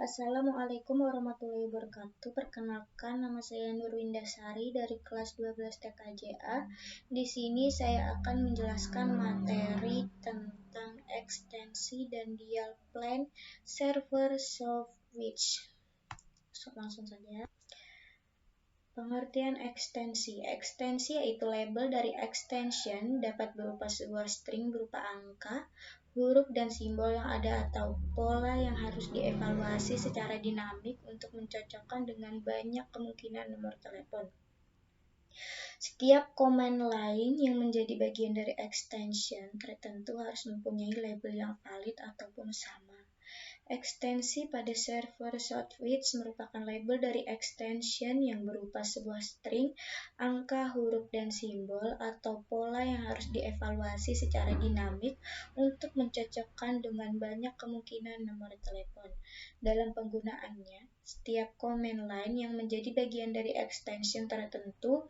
Assalamualaikum warahmatullahi wabarakatuh. Perkenalkan, nama saya Nurwindasari dari kelas 12 TKJA. Di sini saya akan menjelaskan materi tentang ekstensi dan dial plan server switch. Langsung saja. Pengertian ekstensi. Ekstensi yaitu label dari extension dapat berupa sebuah string berupa angka, huruf dan simbol yang ada atau pola yang harus dievaluasi secara dinamik untuk mencocokkan dengan banyak kemungkinan nomor telepon. Setiap command line yang menjadi bagian dari extension tertentu harus mempunyai label yang valid ataupun sama. Ekstensi pada server switch merupakan label dari extension yang berupa sebuah string, angka, huruf, dan simbol atau pola yang harus dievaluasi secara dinamik untuk mencocokkan dengan banyak kemungkinan nomor telepon. Dalam penggunaannya, setiap command line yang menjadi bagian dari extension tertentu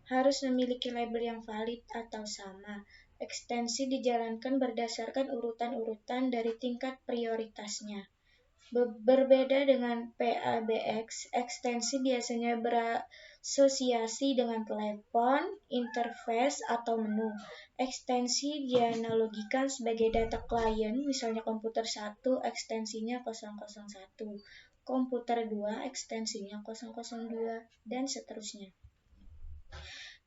harus memiliki label yang valid atau sama. Ekstensi dijalankan berdasarkan urutan-urutan dari tingkat prioritasnya. Berbeda dengan PABX, ekstensi biasanya berasosiasi dengan telepon, interface, atau menu. Ekstensi dianalogikan sebagai data klien, misalnya komputer 1 ekstensinya 001, komputer 2 ekstensinya 002, dan seterusnya.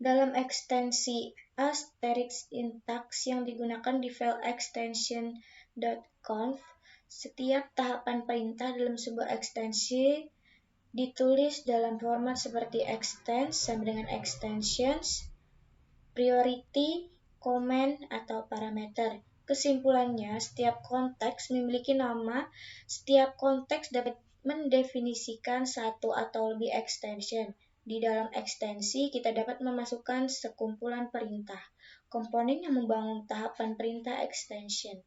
Dalam ekstensi asterisk syntax yang digunakan di file extension.conf, setiap tahapan perintah dalam sebuah ekstensi ditulis dalam format seperti extends sama dengan extensions, priority, comment, atau parameter. Kesimpulannya, setiap konteks memiliki nama. Setiap konteks dapat mendefinisikan satu atau lebih extension. Di dalam ekstensi, kita dapat memasukkan sekumpulan perintah, komponen yang membangun tahapan perintah extension.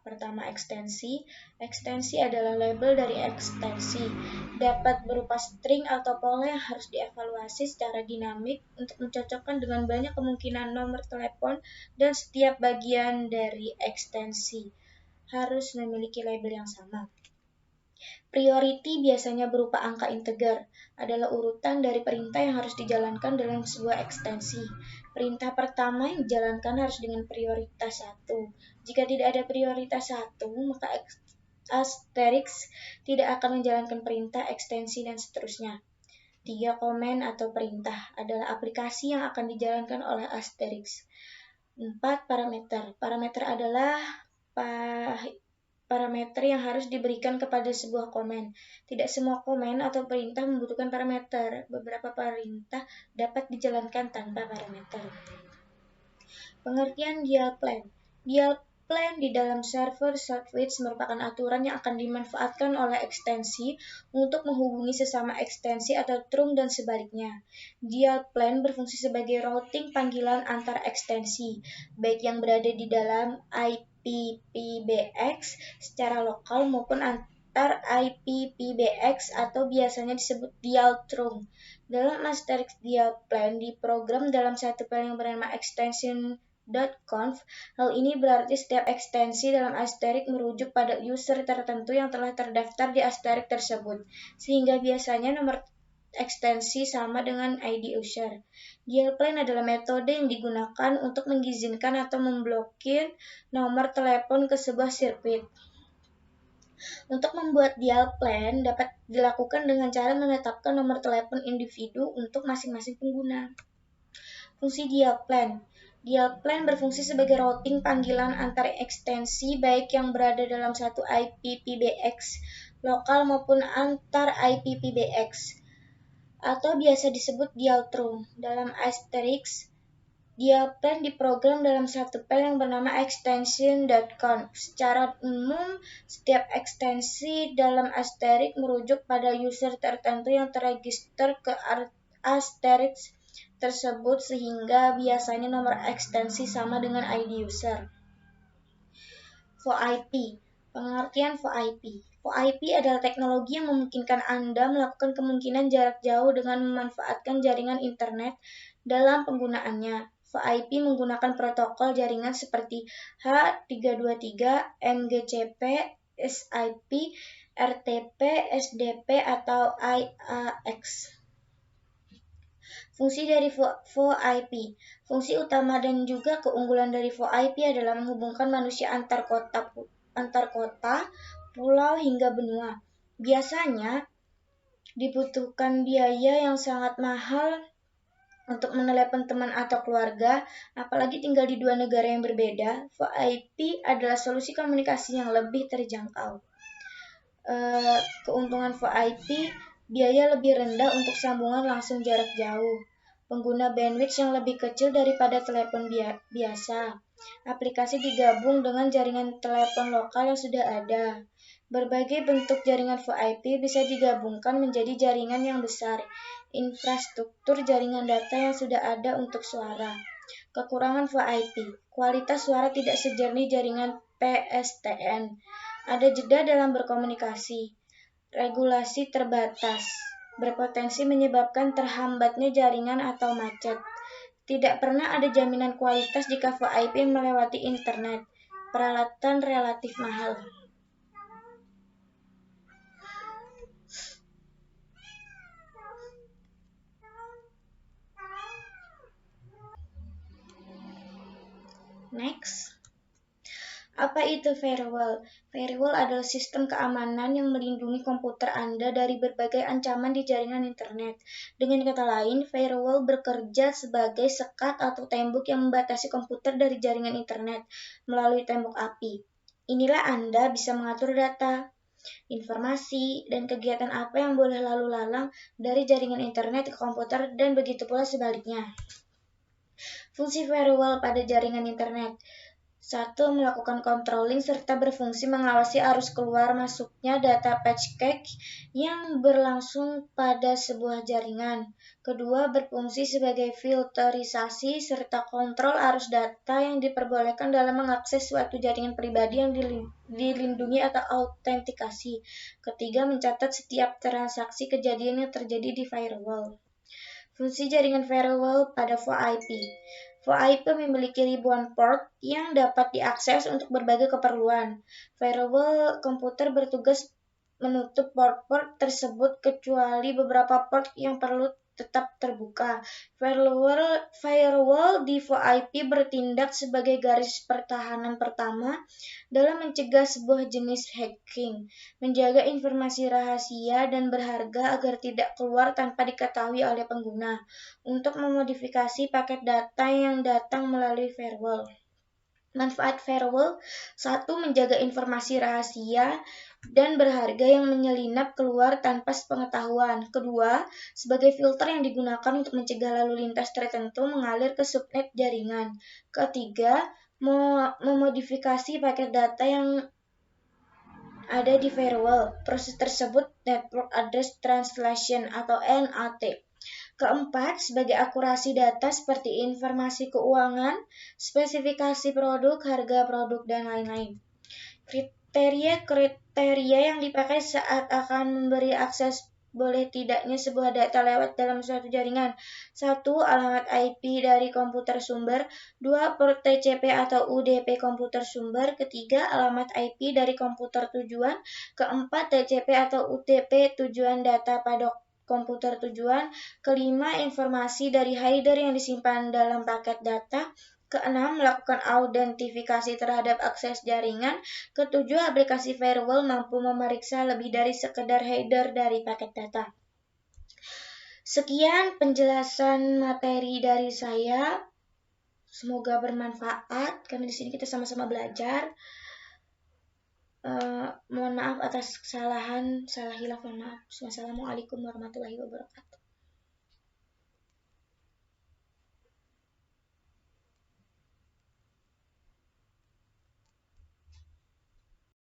Pertama, ekstensi. Ekstensi adalah label dari ekstensi. Dapat berupa string atau pola yang harus dievaluasi secara dinamik untuk mencocokkan dengan banyak kemungkinan nomor telepon, dan setiap bagian dari ekstensi harus memiliki label yang sama. Priority biasanya berupa angka integer, adalah urutan dari perintah yang harus dijalankan dalam sebuah ekstensi. Perintah pertama yang dijalankan harus dengan prioritas 1. Jika tidak ada prioritas 1, maka asterisk tidak akan menjalankan perintah, ekstensi, dan seterusnya. 3. Komen atau perintah adalah aplikasi yang akan dijalankan oleh asterisk. 4. Parameter. Parameter adalah parameter yang harus diberikan kepada sebuah komen. Tidak semua komen atau perintah membutuhkan parameter. Beberapa perintah dapat dijalankan tanpa parameter. Pengertian dial plan. Dial plan di dalam server switch merupakan aturan yang akan dimanfaatkan oleh ekstensi untuk menghubungi sesama ekstensi atau trunk dan sebaliknya. Dial plan berfungsi sebagai routing panggilan antar ekstensi, baik yang berada di dalam IPPBX secara lokal maupun antar IPPBX atau biasanya disebut dial trunk. Dalam asterisk dial plan diprogram dalam satu file yang bernama extension.conf. Hal ini berarti setiap ekstensi dalam asterisk merujuk pada user tertentu yang telah terdaftar di asterisk tersebut, sehingga biasanya nomor ekstensi sama dengan ID user. Dial plan adalah metode yang digunakan untuk mengizinkan atau memblokir nomor telepon ke sebuah sirkuit. Untuk membuat dial plan dapat dilakukan dengan cara menetapkan nomor telepon individu untuk masing-masing pengguna. Fungsi dial plan. Dial plan berfungsi sebagai routing panggilan antar ekstensi baik yang berada dalam satu IPPBX lokal maupun antar IPPBX, atau biasa disebut dial trunk. Dalam asterisk, dial plan diprogram dalam satu file yang bernama extension.conf. Secara umum, setiap ekstensi dalam asterisk merujuk pada user tertentu yang terregister ke asterisk tersebut, sehingga biasanya nomor ekstensi sama dengan ID user. VoIP. Pengertian VoIP. VoIP adalah teknologi yang memungkinkan Anda melakukan kemungkinan jarak jauh dengan memanfaatkan jaringan internet dalam penggunaannya. VoIP menggunakan protokol jaringan seperti H323, MGCP, SIP, RTP, SDP, atau IAX. Fungsi dari VoIP. Fungsi utama dan juga keunggulan dari VoIP adalah menghubungkan manusia antar kota, pulau hingga benua. Biasanya dibutuhkan biaya yang sangat mahal untuk menelepon teman atau keluarga, apalagi tinggal di dua negara yang berbeda. VoIP adalah solusi komunikasi yang lebih terjangkau. Keuntungan VoIP, biaya lebih rendah untuk sambungan langsung jarak jauh, pengguna bandwidth yang lebih kecil daripada telepon biasa, aplikasi digabung dengan jaringan telepon lokal yang sudah ada. Berbagai bentuk jaringan VoIP bisa digabungkan menjadi jaringan yang besar, infrastruktur jaringan data yang sudah ada untuk suara. Kekurangan VoIP, kualitas suara tidak sejernih jaringan PSTN. Ada jeda dalam berkomunikasi. Regulasi terbatas, berpotensi menyebabkan terhambatnya jaringan atau macet. Tidak pernah ada jaminan kualitas jika VoIP melewati internet. Peralatan relatif mahal. Next. Apa itu firewall? Firewall adalah sistem keamanan yang melindungi komputer Anda dari berbagai ancaman di jaringan internet. Dengan kata lain, firewall bekerja sebagai sekat atau tembok yang membatasi komputer dari jaringan internet melalui tembok api. Inilah Anda bisa mengatur data, informasi, dan kegiatan apa yang boleh lalu lalang dari jaringan internet ke komputer dan begitu pula sebaliknya. Fungsi firewall pada jaringan internet. 1. Melakukan controlling serta berfungsi mengawasi arus keluar masuknya data packet yang berlangsung pada sebuah jaringan. Kedua, berfungsi sebagai filterisasi serta kontrol arus data yang diperbolehkan dalam mengakses suatu jaringan pribadi yang dilindungi atau autentikasi. Ketiga, mencatat setiap transaksi kejadian yang terjadi di firewall. Fungsi jaringan firewall pada VoIP. VoIP memiliki ribuan port yang dapat diakses untuk berbagai keperluan. Firewall komputer bertugas menutup port-port tersebut kecuali beberapa port yang perlu tetap terbuka. Firewall di VoIP bertindak sebagai garis pertahanan pertama dalam mencegah sebuah jenis hacking, menjaga informasi rahasia dan berharga agar tidak keluar tanpa diketahui oleh pengguna, untuk memodifikasi paket data yang datang melalui firewall. Manfaat firewall: 1. Menjaga informasi rahasia dan berharga yang menyelinap keluar tanpa sepengetahuan. Kedua, sebagai filter yang digunakan untuk mencegah lalu lintas tertentu mengalir ke subnet jaringan. Ketiga, memodifikasi paket data yang ada di firewall. Proses tersebut Network Address Translation atau NAT. Keempat, sebagai akurasi data seperti informasi keuangan, spesifikasi produk, harga produk, dan lain-lain. Kriteria yang dipakai saat akan memberi akses boleh tidaknya sebuah data lewat dalam suatu jaringan. 1. Alamat IP dari komputer sumber. 2. Port TCP atau UDP komputer sumber. Ketiga, alamat IP dari komputer tujuan. Keempat, TCP atau UTP tujuan data pada komputer tujuan. Kelima, informasi dari header yang disimpan dalam paket data. Keenam, melakukan autentifikasi terhadap akses jaringan. Ketujuh, aplikasi firewall mampu memeriksa lebih dari sekedar header dari paket data. Sekian penjelasan materi dari saya. Semoga bermanfaat karena di sini kita sama-sama belajar. Mohon maaf atas kesalahan, salah hilaf, mohon maaf. Wassalamualaikum warahmatullahi wabarakatuh.